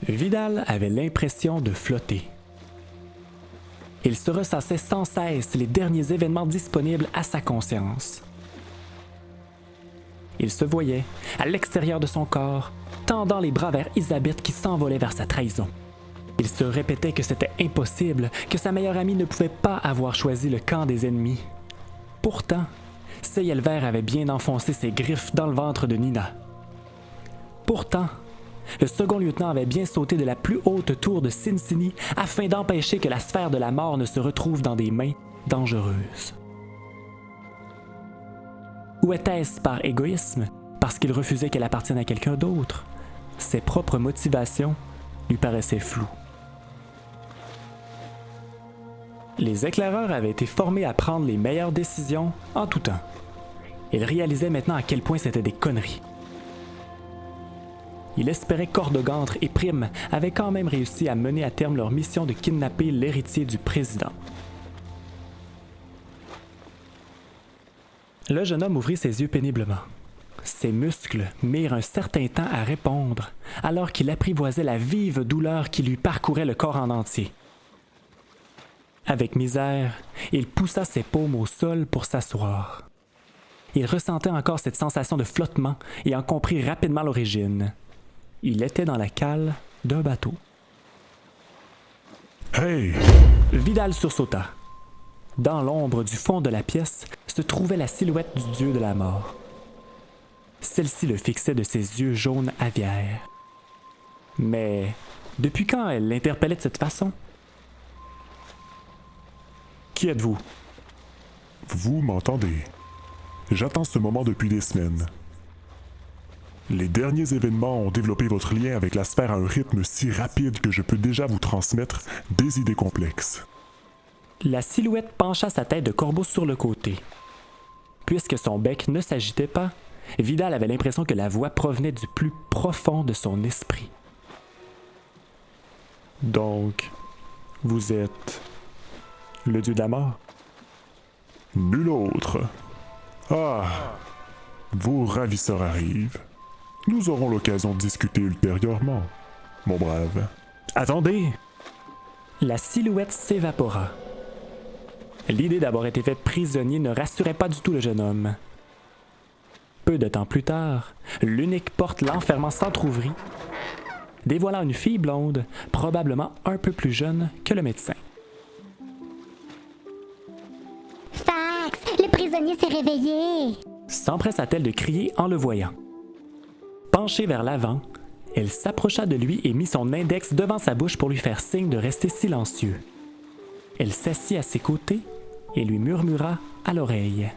Vidal avait l'impression de flotter. Il se ressassait sans cesse les derniers événements disponibles à sa conscience. Il se voyait, à l'extérieur de son corps, tendant les bras vers Isabeth qui s'envolait vers sa trahison. Il se répétait que c'était impossible, que sa meilleure amie ne pouvait pas avoir choisi le camp des ennemis. Pourtant, Seyelver avait bien enfoncé ses griffes dans le ventre de Nina. Pourtant, le second lieutenant avait bien sauté de la plus haute tour de Sin Sini afin d'empêcher que la sphère de la mort ne se retrouve dans des mains dangereuses. Ou était-ce par égoïsme, parce qu'il refusait qu'elle appartienne à quelqu'un d'autre? Ses propres motivations lui paraissaient floues. Les éclaireurs avaient été formés à prendre les meilleures décisions en tout temps. Ils réalisaient maintenant à quel point c'était des conneries. Il espérait qu'Ordogantre et Prime avaient quand même réussi à mener à terme leur mission de kidnapper l'héritier du président. Le jeune homme ouvrit ses yeux péniblement. Ses muscles mirent un certain temps à répondre, alors qu'il apprivoisait la vive douleur qui lui parcourait le corps en entier. Avec misère, il poussa ses paumes au sol pour s'asseoir. Il ressentait encore cette sensation de flottement et en comprit rapidement l'origine. Il était dans la cale d'un bateau. Hey! Vidal sursauta. Dans l'ombre du fond de la pièce se trouvait la silhouette du dieu de la mort. Celle-ci le fixait de ses yeux jaunes aviaires. Mais depuis quand elle l'interpellait de cette façon? Qui êtes-vous? Vous m'entendez? J'attends ce moment depuis des semaines. Les derniers événements ont développé votre lien avec la sphère à un rythme si rapide que je peux déjà vous transmettre des idées complexes. La silhouette pencha sa tête de corbeau sur le côté. Puisque son bec ne s'agitait pas, Vidal avait l'impression que la voix provenait du plus profond de son esprit. Donc, vous êtes le dieu de la mort? Nul autre. Ah! Vos ravisseurs arrivent. Nous aurons l'occasion de discuter ultérieurement, mon brave. Attendez! La silhouette s'évapora. L'idée d'avoir été fait prisonnier ne rassurait pas du tout le jeune homme. Peu de temps plus tard, l'unique porte l'enfermant s'entr'ouvrit, dévoilant une fille blonde, probablement un peu plus jeune que le médecin. Fax, le prisonnier s'est réveillé! S'empressa-t-elle de crier en le voyant. Penchée vers l'avant, elle s'approcha de lui et mit son index devant sa bouche pour lui faire signe de rester silencieux. Elle s'assit à ses côtés et lui murmura à l'oreille.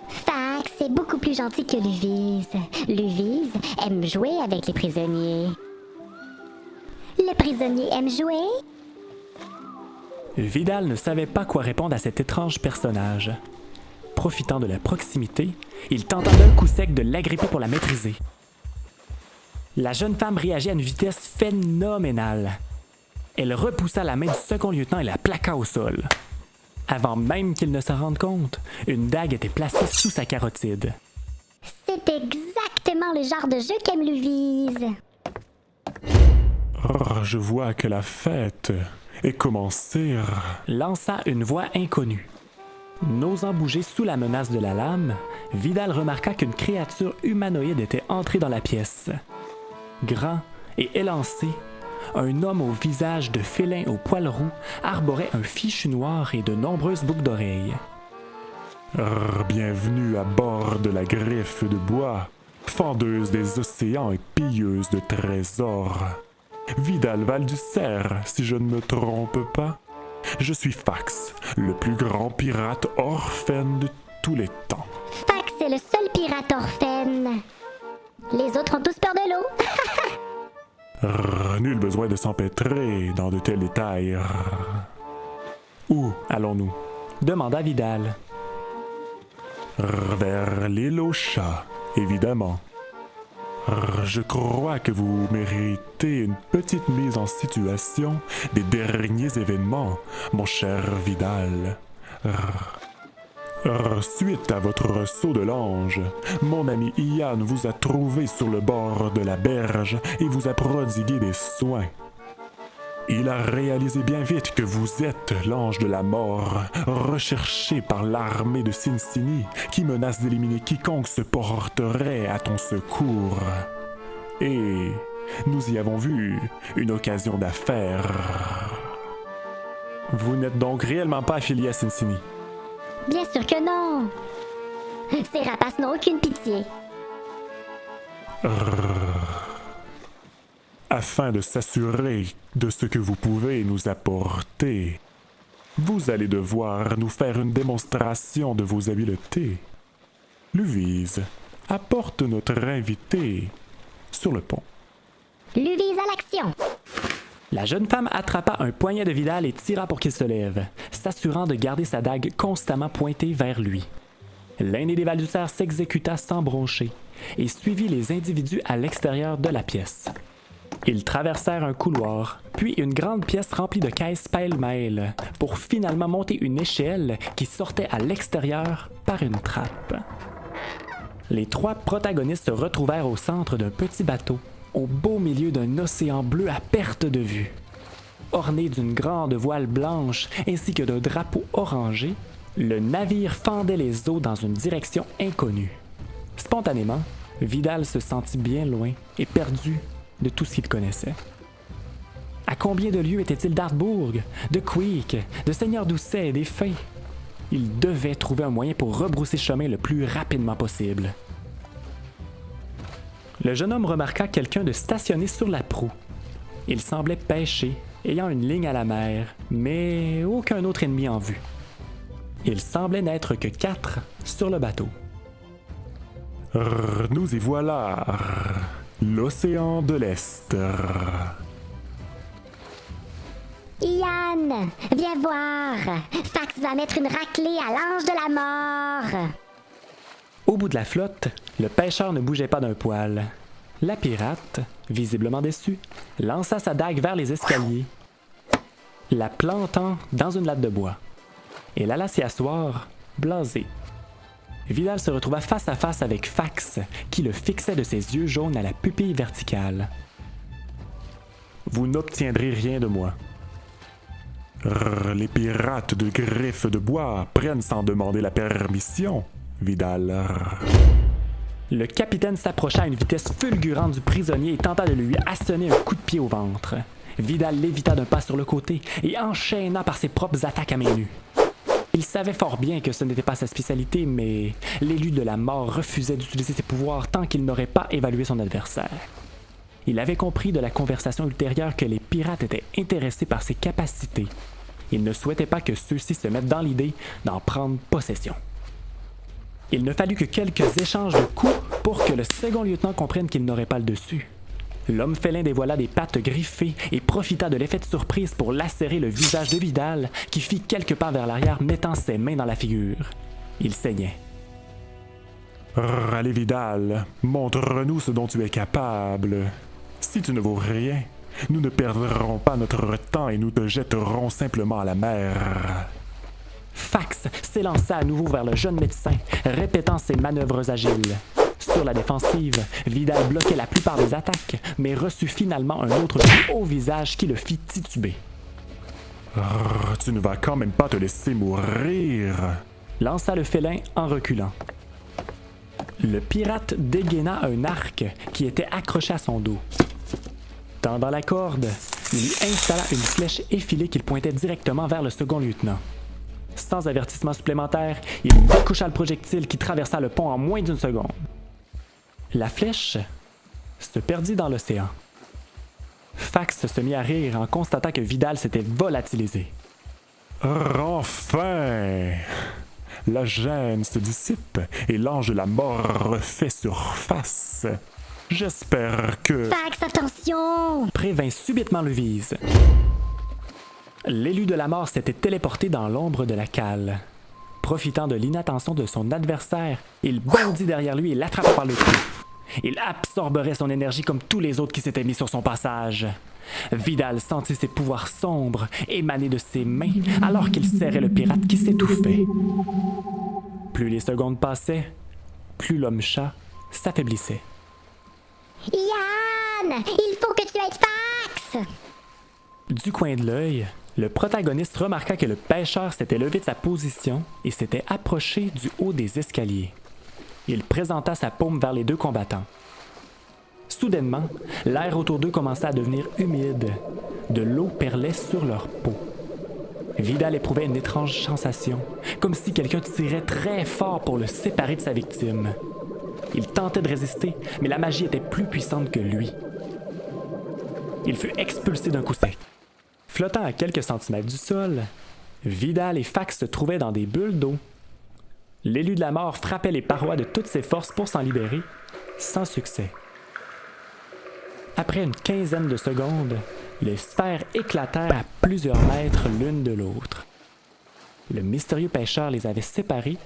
Fax est beaucoup plus gentil que Luvise. Luvise aime jouer avec les prisonniers. Le prisonnier aime jouer? Vidal ne savait pas quoi répondre à cet étrange personnage. Profitant de la proximité, il tenta d'un coup sec de l'agripper pour la maîtriser. La jeune femme réagit à une vitesse phénoménale. Elle repoussa la main du second lieutenant et la plaqua au sol. Avant même qu'il ne s'en rende compte, une dague était placée sous sa carotide. C'est exactement le genre de jeu qu'aime Luvise. Oh, je vois que la fête est commencée. Lança une voix inconnue. N'osant bouger sous la menace de la lame, Vidal remarqua qu'une créature humanoïde était entrée dans la pièce. Grand et élancé, un homme au visage de félin aux poils roux arborait un fichu noir et de nombreuses boucles d'oreilles. Bienvenue à bord de la griffe de bois, fendeuse des océans et pilleuse de trésors. Vidal Val-du-Cerf, si je ne me trompe pas. Je suis Fax, le plus grand pirate orphène de tous les temps. Fax est le seul pirate orphène. Les autres ont tous peur de l'eau. Nul besoin de s'empêtrer dans de tels détails. Où allons-nous? Demanda Vidal. Vers l'île aux chats, évidemment. Je crois que vous méritez une petite mise en situation des derniers événements, mon cher Vidal. Suite à votre saut de l'ange, mon ami Ian vous a trouvé sur le bord de la berge et vous a prodigué des soins. Il a réalisé bien vite que vous êtes l'ange de la mort, recherché par l'armée de Cincinnati, qui menace d'éliminer quiconque se porterait à ton secours. Et nous y avons vu une occasion d'affaire. Vous n'êtes donc réellement pas affilié à Cincinnati? Bien sûr que non. Ces rapaces n'ont aucune pitié. Afin de s'assurer de ce que vous pouvez nous apporter, vous allez devoir nous faire une démonstration de vos habiletés. Luvise, apporte notre invité sur le pont. Luvise à l'action. La jeune femme attrapa un poignet de Vidal et tira pour qu'il se lève, s'assurant de garder sa dague constamment pointée vers lui. L'aîné des Val-du-Cerf s'exécuta sans broncher et suivit les individus à l'extérieur de la pièce. Ils traversèrent un couloir, puis une grande pièce remplie de caisses pêle-mêle, pour finalement monter une échelle qui sortait à l'extérieur par une trappe. Les trois protagonistes se retrouvèrent au centre d'un petit bateau, au beau milieu d'un océan bleu à perte de vue. Orné d'une grande voile blanche ainsi que d'un drapeau orangé, le navire fendait les eaux dans une direction inconnue. Spontanément, Vidal se sentit bien loin et perdu de tout ce qu'il connaissait. À combien de lieues était-il d'Artbourg, de Queek, de Seigneur Doucet et des Fées? Il devait trouver un moyen pour rebrousser chemin le plus rapidement possible. Le jeune homme remarqua quelqu'un de stationné sur la proue. Il semblait pêcher, ayant une ligne à la mer, mais aucun autre ennemi en vue. Il semblait n'être que 4 sur le bateau. Nous y voilà. L'océan de l'Est. Ian, viens voir. Fax va mettre une raclée à l'ange de la mort. Au bout de la flotte, le pêcheur ne bougeait pas d'un poil. La pirate, visiblement déçue, lança sa dague vers les escaliers, la plantant dans une latte de bois. Elle alla s'y asseoir, blasé. Vidal se retrouva face à face avec Fax, qui le fixait de ses yeux jaunes à la pupille verticale. « Vous n'obtiendrez rien de moi. Les pirates de griffes de bois prennent sans demander la permission, Vidal. » Le capitaine s'approcha à une vitesse fulgurante du prisonnier et tenta de lui assonner un coup de pied au ventre. Vidal l'évita d'un pas sur le côté et enchaîna par ses propres attaques à main nue. Il savait fort bien que ce n'était pas sa spécialité, mais l'élu de la mort refusait d'utiliser ses pouvoirs tant qu'il n'aurait pas évalué son adversaire. Il avait compris de la conversation ultérieure que les pirates étaient intéressés par ses capacités. Il ne souhaitait pas que ceux-ci se mettent dans l'idée d'en prendre possession. Il ne fallut que quelques échanges de coups pour que le second lieutenant comprenne qu'il n'aurait pas le dessus. L'homme félin dévoila des pattes griffées et profita de l'effet de surprise pour lacérer le visage de Vidal, qui fit quelques pas vers l'arrière, mettant ses mains dans la figure. Il saignait. Allez, Vidal, montre-nous ce dont tu es capable. Si tu ne vaux rien, nous ne perdrons pas notre temps et nous te jetterons simplement à la mer. Fax s'élança à nouveau vers le jeune médecin, répétant ses manœuvres agiles. Sur la défensive, Vidal bloquait la plupart des attaques, mais reçut finalement un autre coup au visage qui le fit tituber. Tu ne vas quand même pas te laisser mourir, lança le félin en reculant. Le pirate dégaina un arc qui était accroché à son dos. Tendant la corde, il y installa une flèche effilée qu'il pointait directement vers le second lieutenant. Sans avertissement supplémentaire, il découcha le projectile qui traversa le pont en moins d'une seconde. La flèche se perdit dans l'océan. Fax se mit à rire en constatant que Vidal s'était volatilisé. Enfin! La gêne se dissipe et l'ange de la mort refait surface. J'espère que... Fax, attention! Prévint subitement Luvise. L'élu de la mort s'était téléporté dans l'ombre de la cale. Profitant de l'inattention de son adversaire, il bondit derrière lui et l'attrapa par le cou. Il absorberait son énergie comme tous les autres qui s'étaient mis sur son passage. Vidal sentit ses pouvoirs sombres émaner de ses mains alors qu'il serrait le pirate qui s'étouffait. plus les secondes passaient, plus l'homme-chat s'affaiblissait. Yann, il faut que tu aides Fax! Du coin de l'œil, le protagoniste remarqua que le pêcheur s'était levé de sa position et s'était approché du haut des escaliers. Il présenta sa paume vers les deux combattants. Soudainement, l'air autour d'eux commença à devenir humide. De l'eau perlait sur leur peau. Vidal éprouvait une étrange sensation, comme si quelqu'un tirait très fort pour le séparer de sa victime. Il tentait de résister, mais la magie était plus puissante que lui. Il fut expulsé d'un coup sec. Flottant à quelques centimètres du sol, Vidal et Fax se trouvaient dans des bulles d'eau. L'élu de la mort frappait les parois de toutes ses forces pour s'en libérer, sans succès. Après une quinzaine de secondes, les sphères éclatèrent à plusieurs mètres l'une de l'autre. Le mystérieux pêcheur les avait séparés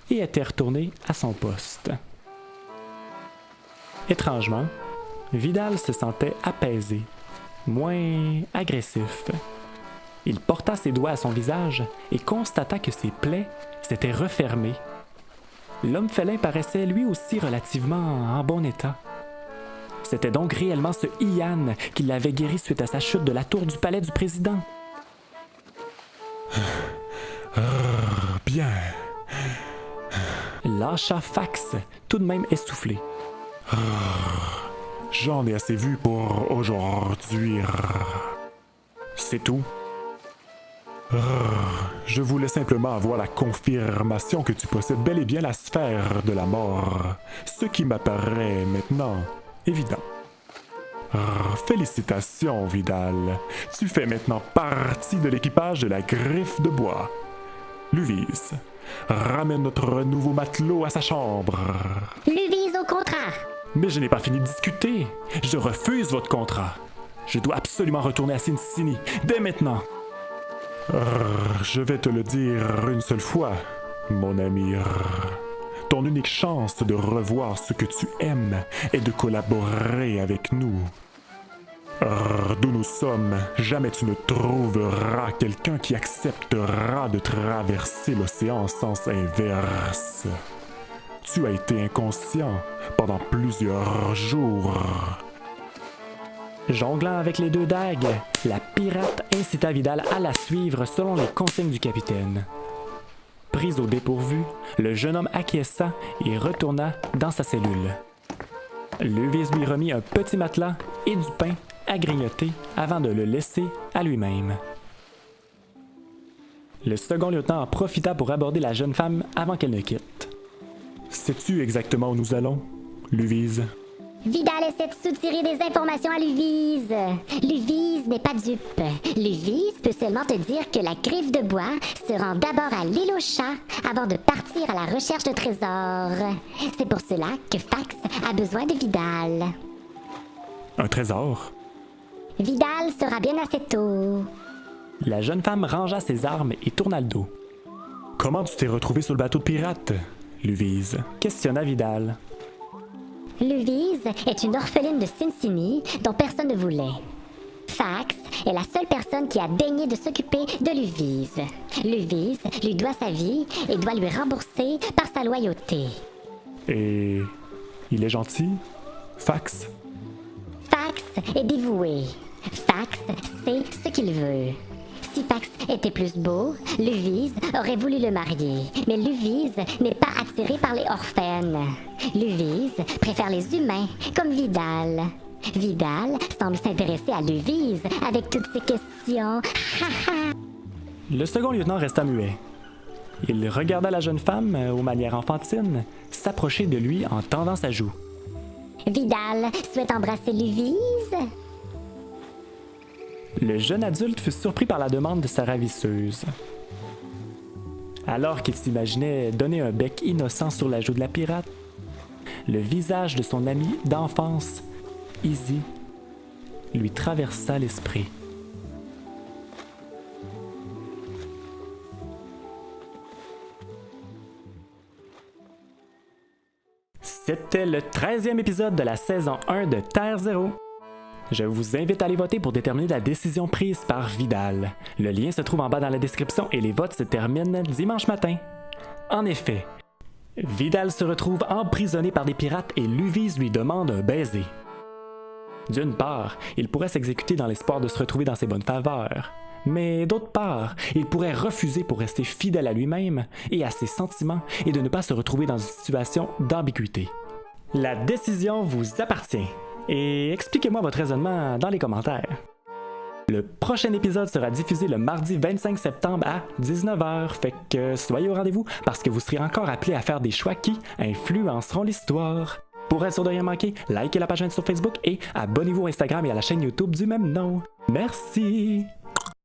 et était retourné à son poste. Étrangement, Vidal se sentait apaisé, moins agressif. Il porta ses doigts à son visage et constata que ses plaies s'étaient refermées. L'homme félin paraissait lui aussi relativement en bon état. C'était donc réellement ce Ian qui l'avait guéri suite à sa chute de la tour du palais du président. Bien. Lâcha Fax, tout de même essoufflé. J'en ai assez vu pour aujourd'hui. C'est tout. Je voulais simplement avoir la confirmation que tu possèdes bel et bien la sphère de la mort, ce qui m'apparaît maintenant évident. Félicitations, Vidal. Tu fais maintenant partie de l'équipage de la Griffe de Bois. Luvise, ramène notre nouveau matelot à sa chambre. Luvise au contrat. Mais je n'ai pas fini de discuter. Je refuse votre contrat. Je dois absolument retourner à Sin City, dès maintenant. Je vais te le dire une seule fois, mon ami. Ton unique chance de revoir ce que tu aimes est de collaborer avec nous. D'où nous sommes, jamais tu ne trouveras quelqu'un qui acceptera de traverser l'océan en sens inverse. Tu as été inconscient pendant plusieurs jours. Jonglant avec les deux dagues, la pirate incita Vidal à la suivre selon les consignes du capitaine. Pris au dépourvu, le jeune homme acquiesça et retourna dans sa cellule. Luvise lui remit un petit matelas et du pain à grignoter avant de le laisser à lui-même. Le second lieutenant en profita pour aborder la jeune femme avant qu'elle ne quitte. « Sais-tu exactement où nous allons, Luvise? » Vidal essaie de soutirer des informations à Luvise. Luvise n'est pas dupe. Luvise peut seulement te dire que la Griffe de Bois se rend d'abord à l'île aux chats avant de partir à la recherche de trésors. C'est pour cela que Fax a besoin de Vidal. Un trésor? Vidal sera bien assez tôt. La jeune femme rangea ses armes et tourna le dos. « Comment tu t'es retrouvé sur le bateau de pirate, Luvise? » questionna Vidal. Luvise est une orpheline de Cincinnati dont personne ne voulait. Fax est la seule personne qui a daigné de s'occuper de Luvise. Luvise lui doit sa vie et doit lui rembourser par sa loyauté. Et il est gentil, Fax? Fax est dévoué. Fax sait ce qu'il veut. Si Fax était plus beau, Luvise aurait voulu le marier. Mais Luvise n'est pas attiré par les orphelines. Luvise préfère les humains, comme Vidal. Vidal semble s'intéresser à Luvise avec toutes ses questions. Le second lieutenant resta muet. Il regarda la jeune femme, aux manières enfantines, s'approcher de lui en tendant sa joue. Vidal souhaite embrasser Luvise? Le jeune adulte fut surpris par la demande de sa ravisseuse. Alors qu'il s'imaginait donner un bec innocent sur la joue de la pirate, le visage de son ami d'enfance, Izzy, lui traversa l'esprit. C'était le 13e épisode de la saison 1 de Terre Zéro. Je vous invite à aller voter pour déterminer la décision prise par Vidal. Le lien se trouve en bas dans la description et les votes se terminent dimanche matin. En effet, Vidal se retrouve emprisonné par des pirates et Luvise lui demande un baiser. D'une part, il pourrait s'exécuter dans l'espoir de se retrouver dans ses bonnes faveurs. Mais d'autre part, il pourrait refuser pour rester fidèle à lui-même et à ses sentiments et de ne pas se retrouver dans une situation d'ambiguïté. La décision vous appartient. Et expliquez-moi votre raisonnement dans les commentaires. Le prochain épisode sera diffusé le mardi 25 septembre à 19h, fait que soyez au rendez-vous parce que vous serez encore appelés à faire des choix qui influenceront l'histoire. Pour être sûr de rien manquer, likez la page sur Facebook et abonnez-vous au Instagram et à la chaîne YouTube du même nom. Merci!